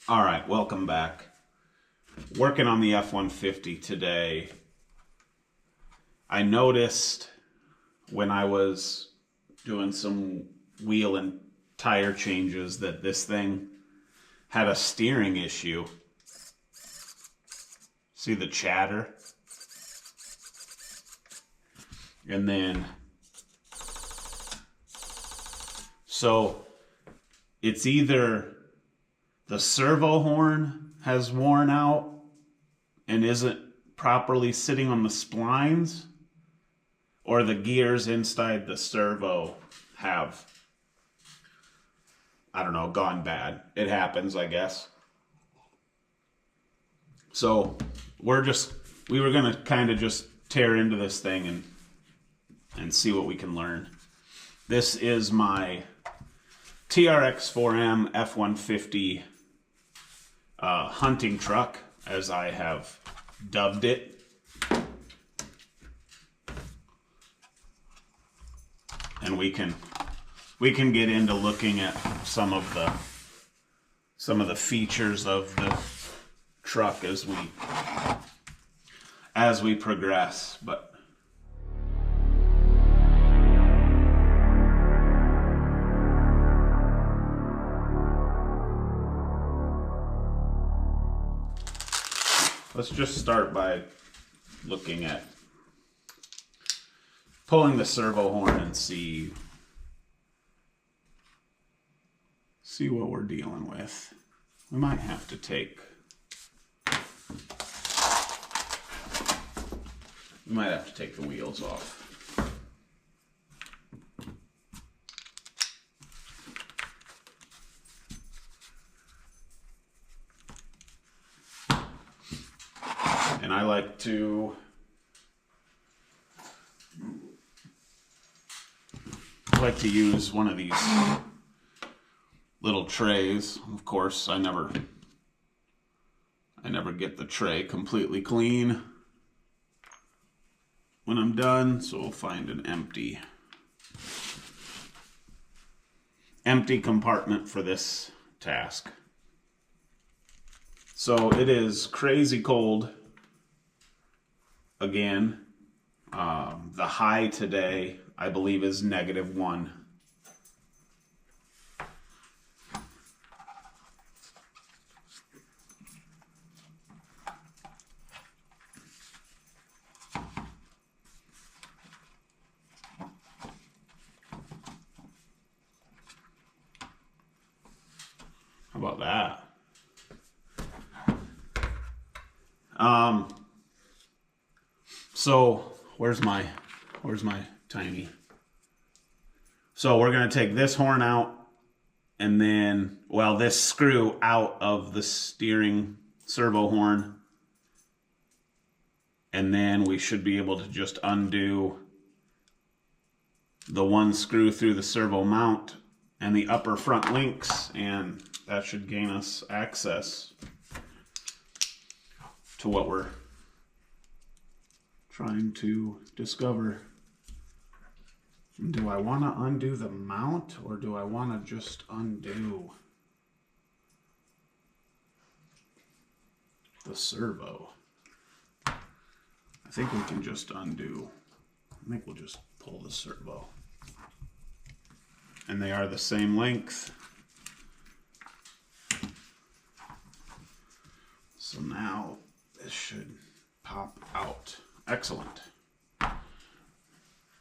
All right, welcome back. Working on the F-150 today. I noticed when I was doing some wheel and tire changes that this thing had a steering issue. See the chatter? And then, so it's either the servo horn has worn out and isn't properly sitting on the splines, or the gears inside the servo have, I don't know, gone bad. It happens, I guess. So we were gonna kind of just tear into this thing and see what we can learn. This is my Trxx4m F150 hunting truck, as I have dubbed it. And we can get into looking at some of the features of the truck as we progress. But let's just start by looking at pulling the servo horn and see what we're dealing with. We might have to take the wheels off. And I like to use one of these little trays. Of course, I never get the tray completely clean when I'm done, so we'll find an empty compartment for this task. So it is crazy cold again. The high today, I believe, is -1. How about that? So where's my tiny? So we're gonna take this horn out, and then, well, this screw out of the steering servo horn, and then we should be able to just undo the one screw through the servo mount and the upper front links, and that should gain us access to what we're trying to discover. Do I want to undo the mount, or do I want to just undo the servo? I think we can just undo. I think we'll just pull the servo. And they are the same length. So now this should pop out. Excellent.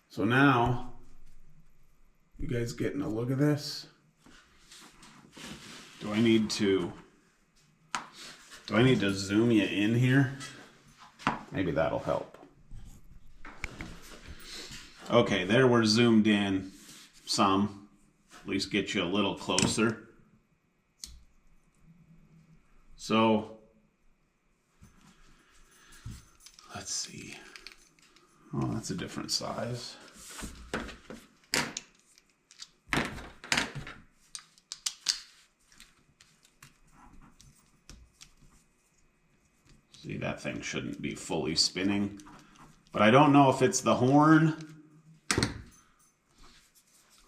So now, you guys getting a look at this? Do I need to zoom you in here? Maybe that'll help. Okay, there we're zoomed in some. At least get you a little closer. So let's see. Oh, that's a different size. See, that thing shouldn't be fully spinning. But I don't know if it's the horn.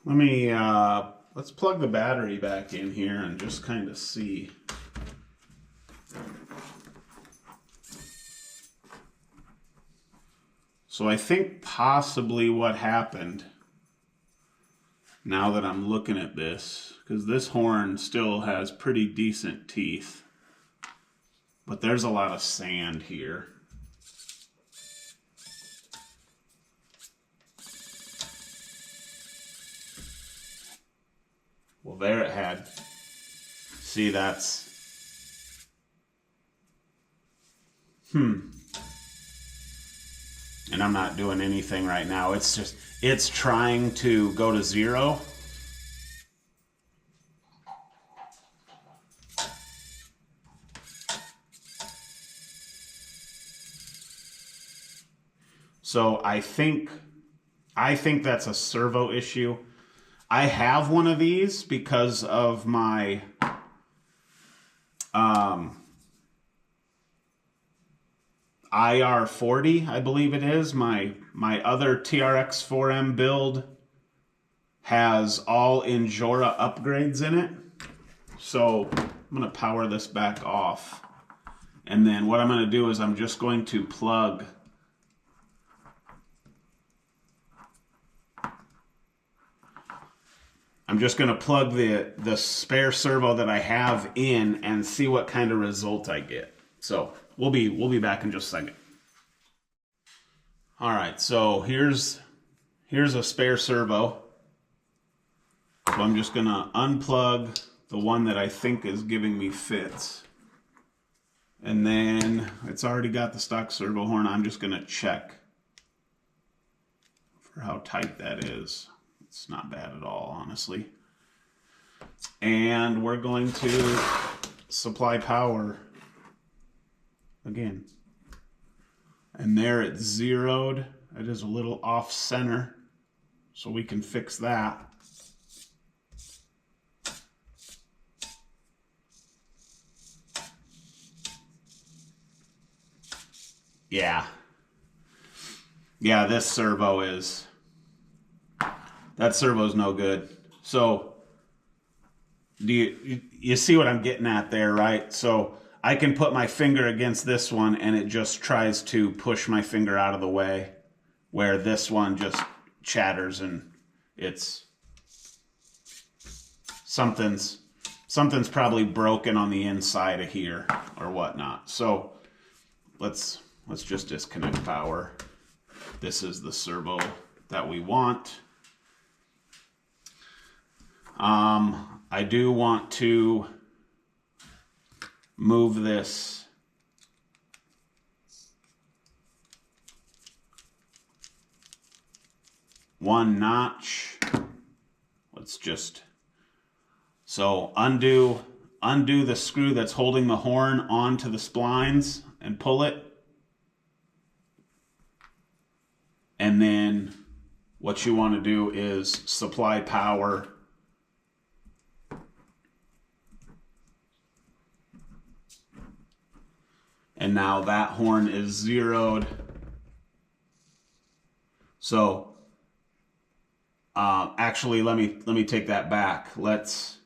Let me, let's plug the battery back in here and just kind of see So I think possibly what happened, now that I'm looking at this, because this horn still has pretty decent teeth, but there's a lot of sand here. Well, there it had. See, that's... And I'm not doing anything right now. It's just, it's trying to go to 0. So I think that's a servo issue. I have one of these because of my IR40, I believe it is. My other Trx4m build has all Injora upgrades in it. So I'm going to power this back off. And then what I'm going to do is I'm just going to plug the spare servo that I have in and see what kind of result I get. So we'll be back in just a second. All right, so here's a spare servo. So I'm just gonna unplug the one that I think is giving me fits. And then it's already got the stock servo horn. I'm just gonna check for how tight that is. It's not bad at all, honestly. And we're going to supply power again. And there it's zeroed. It is a little off center, so we can fix that. Yeah, this servo is... That servo's no good. So, do you see what I'm getting at there, right? So, I can put my finger against this one and it just tries to push my finger out of the way, where this one just chatters and it's... Something's probably broken on the inside of here or whatnot. So, let's just disconnect power. This is the servo that we want. I do want to move this one notch. Let's just, so undo the screw that's holding the horn onto the splines and pull it. And then what you want to do is supply power and now that horn is zeroed. So actually let me take that back. Let's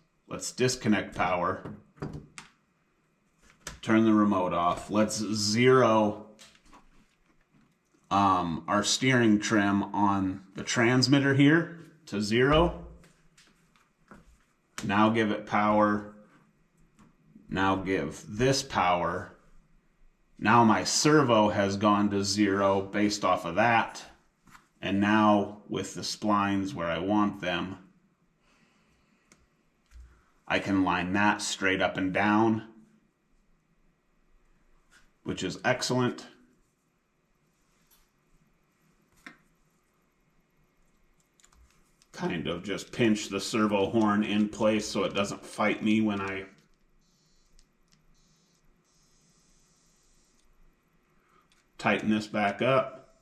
disconnect power. Turn the remote off. Let's zero our steering trim on the transmitter here to 0. Now give it power. Now give this power. Now my servo has gone to 0 based off of that. And now with the splines where I want them, I can line that straight up and down, which is excellent. Kind of just pinch the servo horn in place so it doesn't fight me when I tighten this back up.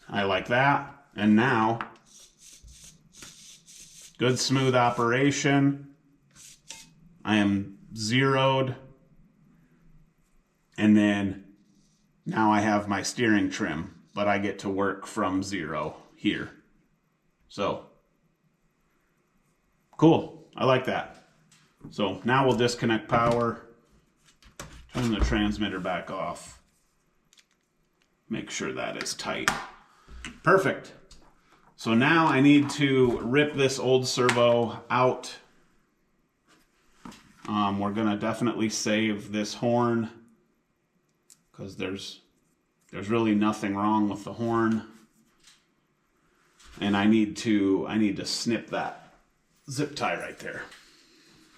I like that. And now, good smooth operation. I am zeroed. And then now I have my steering trim, but I get to work from 0 here. So, cool. I like that. So now we'll disconnect power. Turn the transmitter back off. Make sure that is tight. Perfect. So now I need to rip this old servo out. We're gonna definitely save this horn because there's really nothing wrong with the horn. And I need to snip that zip tie right there.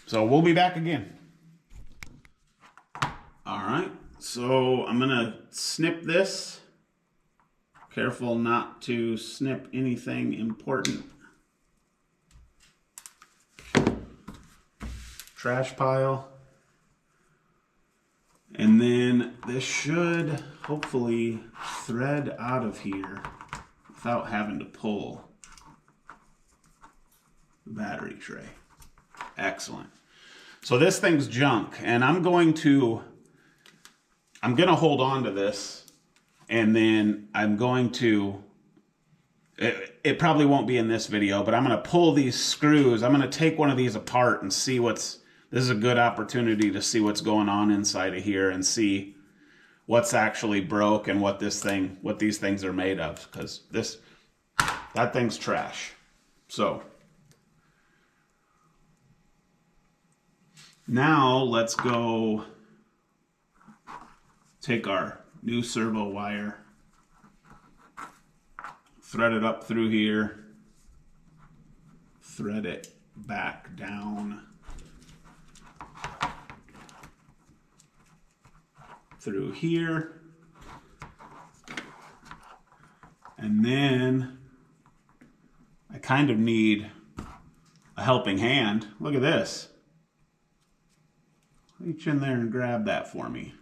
So we'll be back again. All right, so I'm gonna snip this. Careful not to snip anything important. Trash pile. And then this should hopefully thread out of here without having to pull the battery tray. Excellent. So this thing's junk, and I'm going to hold on to this, and then I'm going to, it probably won't be in this video, but I'm going to pull these screws. I'm going to take one of these apart and see this is a good opportunity to see what's going on inside of here and see what's actually broke and what these things are made of, because that thing's trash. So now let's go take our new servo wire, thread it up through here, thread it back down through here, and then I kind of need a helping hand. Look at this. Reach in there and grab that for me.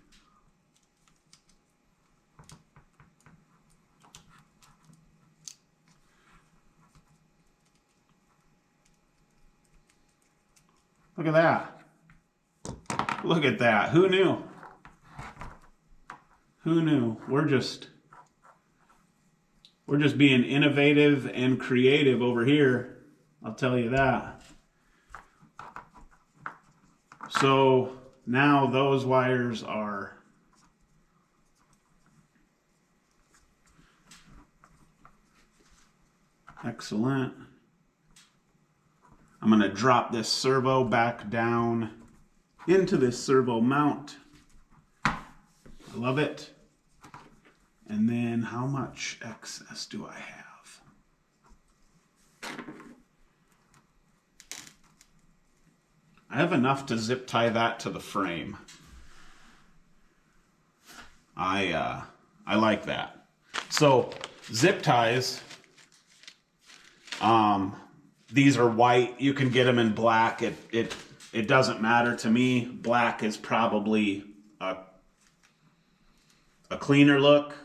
Look at that. Look at that. Who knew? Who knew? We're just being innovative and creative over here. I'll tell you that. So now those wires are excellent. I'm going to drop this servo back down into this servo mount. I love it. And then how much excess do I have? I have enough to zip tie that to the frame. I like that. So zip ties, these are white. You can get them in black. It doesn't matter to me. Black is probably a cleaner look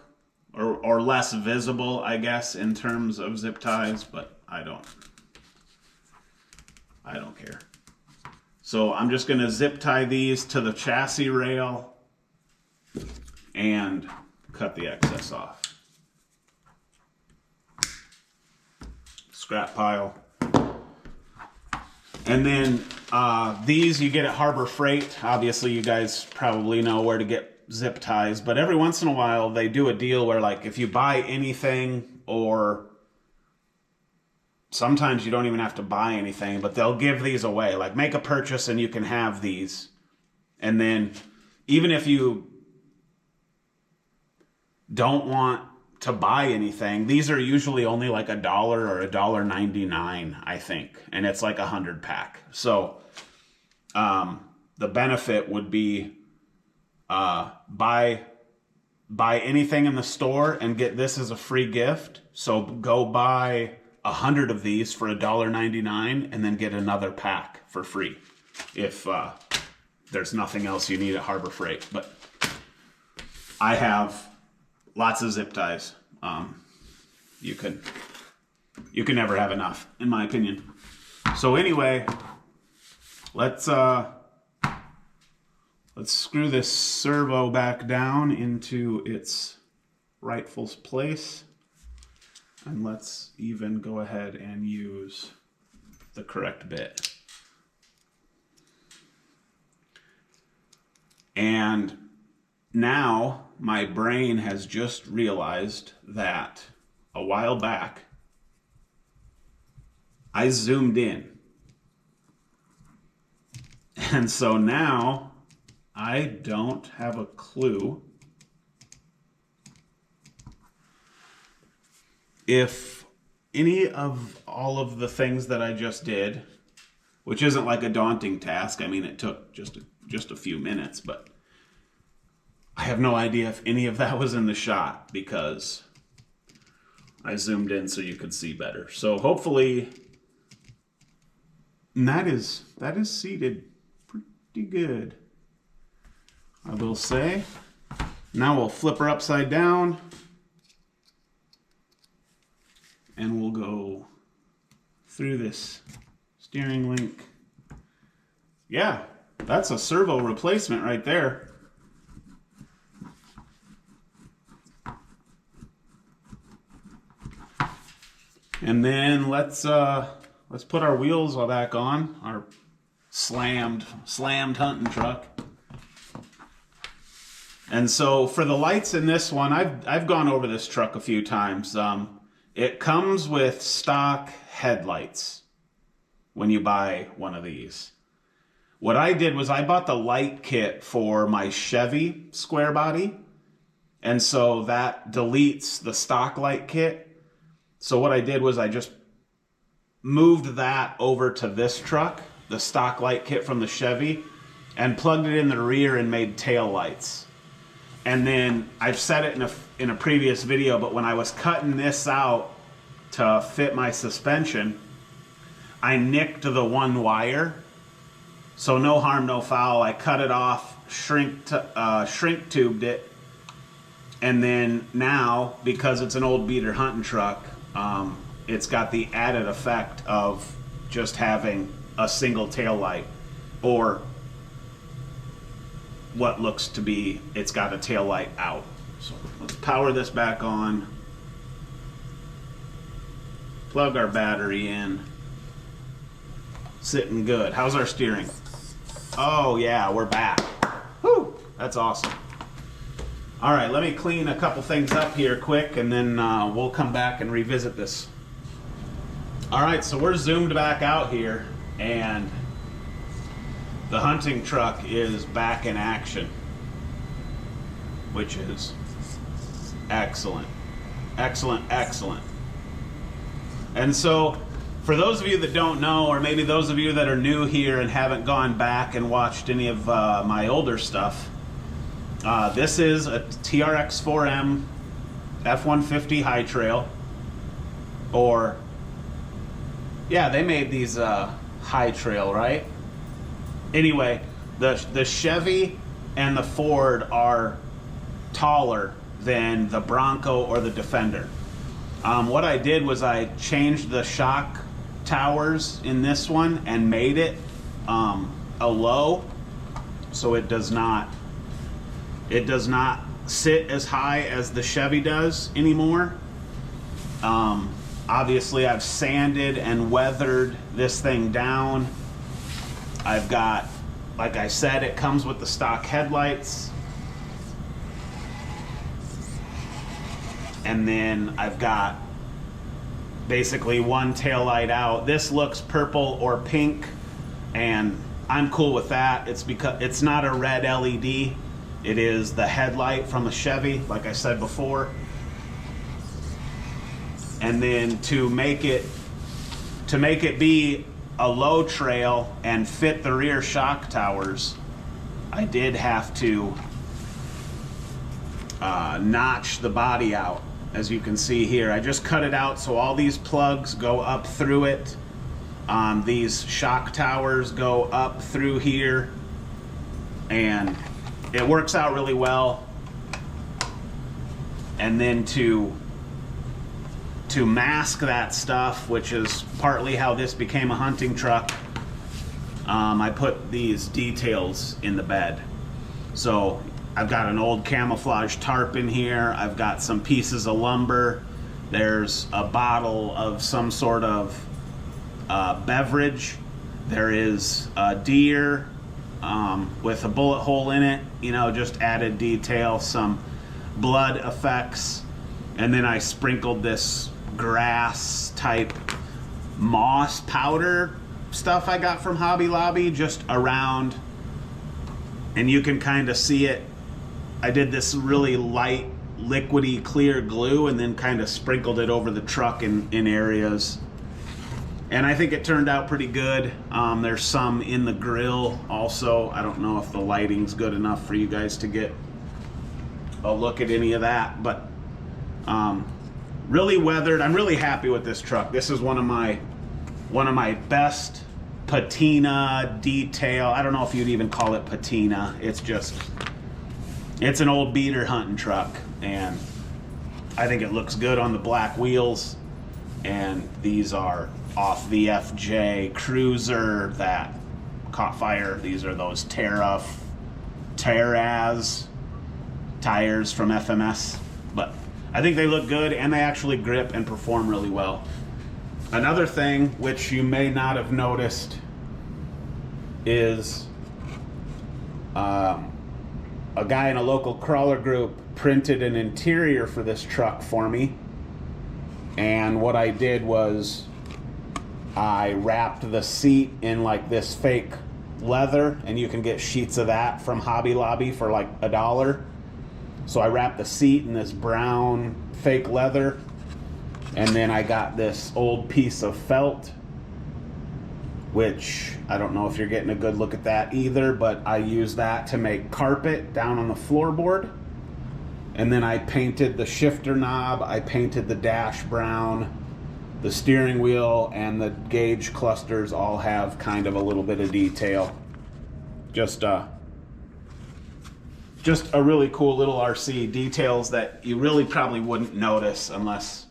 or less visible, I guess, in terms of zip ties, but I don't care. So I'm just going to zip tie these to the chassis rail and cut the excess off. Scrap pile. And then these you get at Harbor Freight. Obviously, you guys probably know where to get zip ties, but every once in a while they do a deal where, like, if you buy anything, or sometimes you don't even have to buy anything, but they'll give these away. Like, make a purchase and you can have these. And then even if you don't want to buy anything, these are usually only like $1 or $1.99, I think, and it's like 100 pack. So the benefit would be buy anything in the store and get this as a free gift. So go buy 100 of these for $1.99 and then get another pack for free if there's nothing else you need at Harbor Freight. But I have lots of zip ties. You can never have enough, in my opinion. So anyway, let's screw this servo back down into its rightful place. And let's even go ahead and use the correct bit. And now my brain has just realized that a while back I zoomed in. And so now I don't have a clue if any of all of the things that I just did, which isn't like a daunting task. I mean, it took just a few minutes, but I have no idea if any of that was in the shot because I zoomed in so you could see better. So hopefully, and that is seated pretty good, I will say. Now we'll flip her upside down and we'll go through this steering link. Yeah, that's a servo replacement right there. And then let's put our wheels back on our slammed hunting truck. And so for the lights in this one, I've gone over this truck a few times. It comes with stock headlights when you buy one of these. What I did was I bought the light kit for my Chevy square body, and so that deletes the stock light kit. So what I did was I just moved that over to this truck, the stock light kit from the Chevy, and plugged it in the rear and made tail lights. And then I've said it in a previous video, but when I was cutting this out to fit my suspension, I nicked the one wire. So no harm, no foul. I cut it off, shrink tubed it, and then now, because it's an old beater hunting truck, it's got the added effect of just having a single tail light, or what looks to be, it's got a tail light out. So let's power this back on, plug our battery in. Sitting good. How's our steering? Oh yeah, we're back. Whew, that's awesome. All right, let me clean a couple things up here quick, and then we'll come back and revisit this. All right, so we're zoomed back out here, and the hunting truck is back in action, which is excellent. Excellent, excellent. And so, for those of you that don't know, or maybe those of you that are new here and haven't gone back and watched any of my older stuff, this is a Trxx4m F150 high trail, or yeah, they made these high trail, right? Anyway, the Chevy and the Ford are taller than the Bronco or the Defender. What I did was I changed the shock towers in this one and made it a low, so it does not sit as high as the Chevy does anymore. Obviously I've sanded and weathered this thing down. I've got, like I said, it comes with the stock headlights. And then I've got basically one tail light out. This looks purple or pink, and I'm cool with that. It's because it's not a red LED. It is the headlight from the Chevy, like I said before. And then to make it be a low trail and fit the rear shock towers, I did have to notch the body out. As you can see here, I just cut it out so all these plugs go up through it. These shock towers go up through here, and it works out really well. And then to mask that stuff, which is partly how this became a hunting truck, I put these details in the bed. So I've got an old camouflage tarp in here. I've got some pieces of lumber. There's a bottle of some sort of beverage. There is a deer. with a bullet hole in it, you know, just added detail, some blood effects, and then I sprinkled this grass type moss powder stuff I got from Hobby Lobby just around, and you can kind of see it. I did this really light liquidy clear glue and then kind of sprinkled it over the truck in areas, and I think it turned out pretty good. There's some in the grill also. I don't know if the lighting's good enough for you guys to get a look at any of that, but really weathered. I'm really happy with this truck. This is one of my best patina detail. I don't know if you'd even call it patina. It's an old beater hunting truck, and I think it looks good on the black wheels. And these are off the FJ Cruiser that caught fire. These are those Terraz tires from FMS, but I think they look good and they actually grip and perform really well. Another thing which you may not have noticed is a guy in a local crawler group printed an interior for this truck for me, and what I did was I wrapped the seat in like this fake leather, and you can get sheets of that from Hobby Lobby for like $1. So I wrapped the seat in this brown fake leather, and then I got this old piece of felt, which I don't know if you're getting a good look at that either, but I used that to make carpet down on the floorboard. And then I painted the shifter knob, I painted the dash brown, the steering wheel and the gauge clusters all have kind of a little bit of detail. Just a really cool little RC. Details that you really probably wouldn't notice unless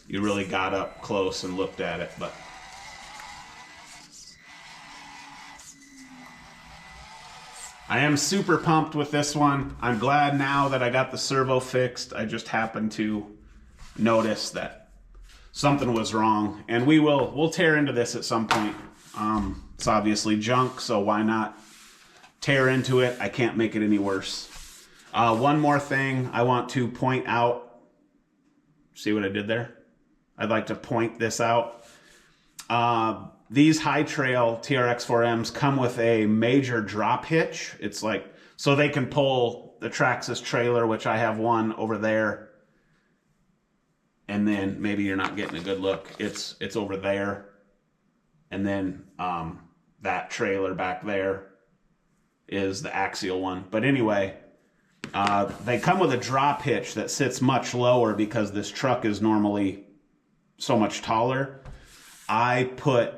you really got up close and looked at it. But I am super pumped with this one. I'm glad now that I got the servo fixed. I just happened to notice that something was wrong, and we'll tear into this at some point. It's obviously junk, so why not tear into it? I can't make it any worse. One more thing I want to point out. See what I did there? I'd like to point this out. These High Trail TRX4Ms come with a major drop hitch. It's like, so they can pull the Traxxas trailer, which I have one over there. And then maybe you're not getting a good look. It's over there. And then that trailer back there is the axial one. But anyway, they come with a drop hitch that sits much lower because this truck is normally so much taller. I put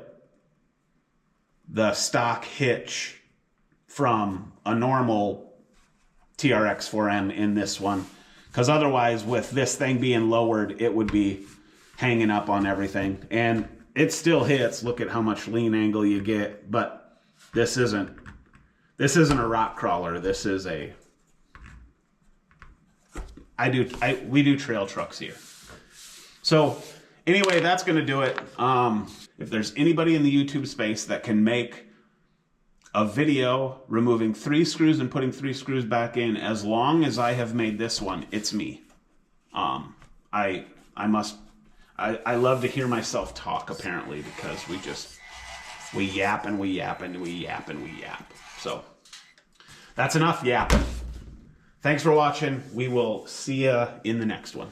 the stock hitch from a normal TRX4M in this one, because otherwise with this thing being lowered, it would be hanging up on everything. And it still hits. Look at how much lean angle you get, but this isn't a rock crawler. This is a, we do trail trucks here. So anyway, that's going to do it. If there's anybody in the YouTube space that can make a video removing 3 screws and putting 3 screws back in as long as I have made this one, it's me. I love to hear myself talk, apparently, because we yap and we yap and we yap and we yap. So that's enough yapping. Thanks for watching. We will see ya in the next one.